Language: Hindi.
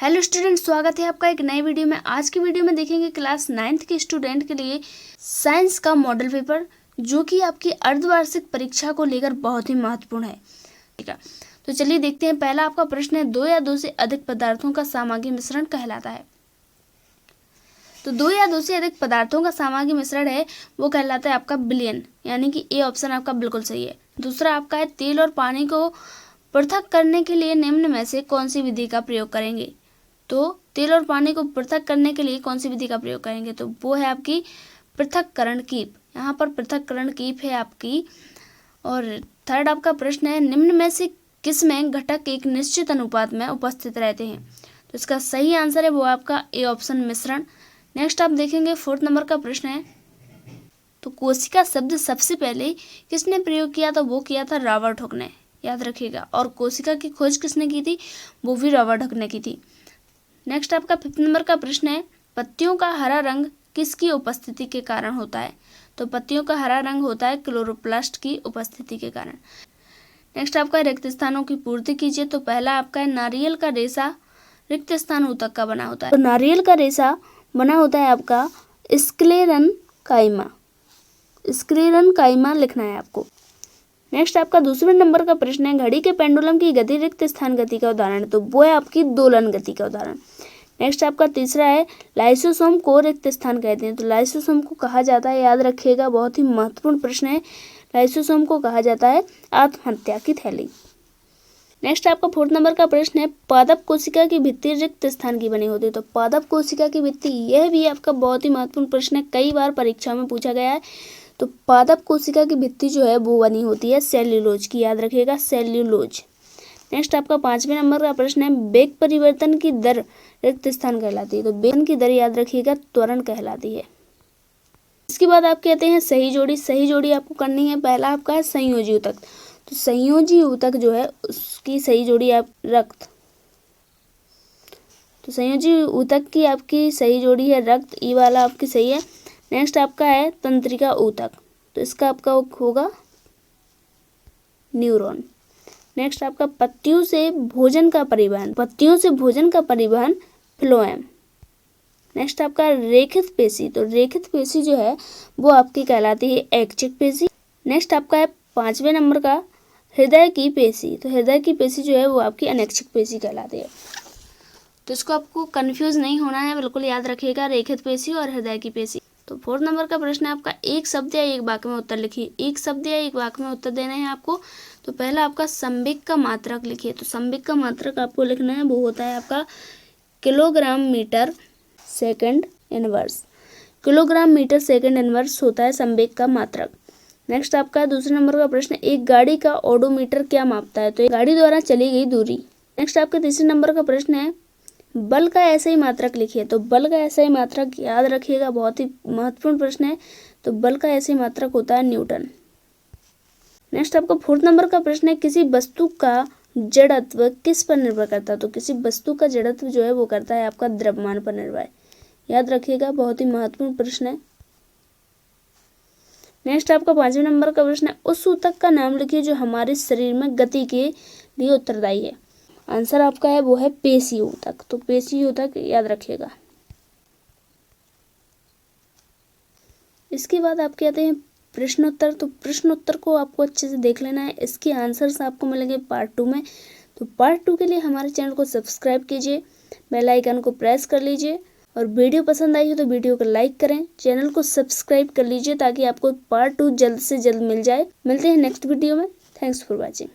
हेलो स्टूडेंट, स्वागत है आपका एक नई वीडियो में। आज की वीडियो में देखेंगे क्लास 9th के स्टूडेंट के लिए साइंस का मॉडल पेपर, जो कि आपकी अर्धवार्षिक परीक्षा को लेकर बहुत ही महत्वपूर्ण है। ठीक है, तो चलिए देखते हैं। पहला आपका प्रश्न है, 2 या 2 से अधिक पदार्थों का सामग्री मिश्रण कहलाता है। तो 2 या 2 से अधिक पदार्थों का सामग्री मिश्रण है वो कहलाता है आपका विलयन, यानी कि ए ऑप्शन आपका बिल्कुल सही है। दूसरा आपका है, तेल और पानी को पृथक करने के लिए निम्न में से कौन सी विधि का प्रयोग करेंगे। तो तेल और पानी को पृथक करने के लिए कौन सी विधि का प्रयोग करेंगे, तो वो है आपकी पृथक्करण कीप। यहाँ पर पृथक्करण कीप है आपकी। और थर्ड आपका प्रश्न है, निम्न में से किस में घटक एक निश्चित अनुपात में उपस्थित रहते हैं। तो इसका सही आंसर है वो आपका ए ऑप्शन मिश्रण। नेक्स्ट आप देखेंगे 4th नंबर का प्रश्न है, तो कोशिका शब्द सबसे पहले किसने प्रयोग किया, तो वो किया था रॉबर्ट हुक ने, याद रखिएगा। और कोशिका की खोज किसने की थी, वो भी रॉबर्ट हुक ने की थी। नेक्स्ट आपका 5th नंबर का प्रश्न है, पत्तियों का हरा रंग किसकी उपस्थिति के कारण होता है। तो पत्तियों का हरा रंग होता है क्लोरोप्लास्ट की उपस्थिति के कारण। नेक्स्ट आपका रिक्त स्थानों की पूर्ति कीजिए। तो पहला आपका है, नारियल का रेशा रिक्त स्थान ऊतक का बना होता है। तो नारियल का रेशा बना होता है आपका स्क्लेरनकाइमा। स्क्लेरनकाइमा लिखना है आपको। नेक्स्ट आपका दूसरे नंबर का प्रश्न है, घड़ी के पेंडुलम की गति रिक्त स्थान गति का उदाहरण, तो वो है आपकी दोलन गति का उदाहरण। नेक्स्ट आपका तीसरा है, लाइसोसोम को रिक्त स्थान कहते हैं। तो लाइसोसोम को कहा जाता है, याद रखिएगा, बहुत ही महत्वपूर्ण प्रश्न है। लाइसोसोम को कहा जाता है आत्महत्या की थैली। नेक्स्ट आपका 4th नंबर का प्रश्न है, पादप कोशिका की भित्ति रिक्त स्थान की बनी होती है। तो पादप कोशिका की भित्ति, यह भी आपका बहुत ही महत्वपूर्ण प्रश्न है, कई बार परीक्षा में पूछा गया है। तो पादप कोशिका की भित्ति जो है वो बनी होती है सेल्यूलोज की, याद रखिएगा, सेल्यूलोज। नेक्स्ट आपका 5वें नंबर का प्रश्न है, वेग परिवर्तन की दर रिक्त स्थान कहलाती है। तो वेग की दर, याद रखिएगा, त्वरण कहलाती है। इसके बाद आप कहते हैं सही जोड़ी। सही जोड़ी आपको करनी है। पहला आपका है संयोजी ऊतक। तो संयोजी ऊतक जो है उसकी सही जोड़ी आप रक्त। तो संयोजी ऊतक की आपकी सही जोड़ी है रक्त, ई वाला आपकी सही है। नेक्स्ट आपका है तंत्रिका ऊतक, तो इसका आपका होगा न्यूरॉन। नेक्स्ट आपका पत्तियों से भोजन का परिवहन। पत्तियों से भोजन का परिवहन फ्लोएम। नेक्स्ट आपका रेखित पेशी। तो रेखित पेशी जो है वो आपकी कहलाती है ऐच्छिक पेशी। नेक्स्ट आपका है 5वें नंबर का हृदय की पेशी। तो हृदय की पेशी जो है वो आपकी अनैच्छिक पेशी कहलाती है। तो इसको आपको कंफ्यूज नहीं होना है, बिल्कुल याद रखिएगा, रेखित पेशी और हृदय की पेशी। तो 4th नंबर का प्रश्न है आपका, एक शब्द या एक वाक्य में उत्तर लिखिए। एक शब्द या एक वाक्य में उत्तर देना है आपको। तो पहला आपका संवेग का मात्रक लिखिए। तो संवेग का मात्रक आपको लिखना है, वो होता है आपका kilogram metre second inverse. Kilogram metre second inverse होता है संवेग का मात्रक। नेक्स्ट आपका दूसरे नंबर का प्रश्न, एक गाड़ी का ओडोमीटर क्या मापता है। तो एक गाड़ी द्वारा चली गई दूरी। नेक्स्ट आपका तीसरे नंबर का प्रश्न है, बल का ऐसा ही मात्रक लिखिए। तो बल का ऐसा ही मात्रक, याद रखिएगा, बहुत ही महत्वपूर्ण प्रश्न है। तो बल का ऐसा ही मात्रक होता है न्यूटन। नेक्स्ट आपका 4th नंबर का प्रश्न है, किसी वस्तु का जड़त्व किस पर निर्भर करता है। तो किसी वस्तु का जड़त्व जो है वो करता है आपका द्रव्यमान पर निर्भर, याद रखिएगा, बहुत ही महत्वपूर्ण प्रश्न है। नेक्स्ट आपका 5वें नंबर का प्रश्न है, उस ऊतक का नाम लिखिए जो हमारे शरीर में गति के लिए उत्तरदायी है। आंसर आपका है वो है पेशी ऊतक। तो पेशी ऊतक याद रखिएगा। इसके बाद आप कहते हैं प्रश्नोत्तर। तो प्रश्नोत्तर को आपको अच्छे से देख लेना है, इसके आंसर्स आपको मिलेंगे पार्ट 2 में। तो पार्ट 2 के लिए हमारे चैनल को सब्सक्राइब कीजिए, बेल आइकन को प्रेस कर लीजिए, और वीडियो पसंद आई हो तो वीडियो को लाइक करें, चैनल को सब्सक्राइब कर लीजिए ताकि आपको पार्ट 2 जल्द से जल्द मिल जाए। मिलते हैं नेक्स्ट वीडियो में। Thanks for watching.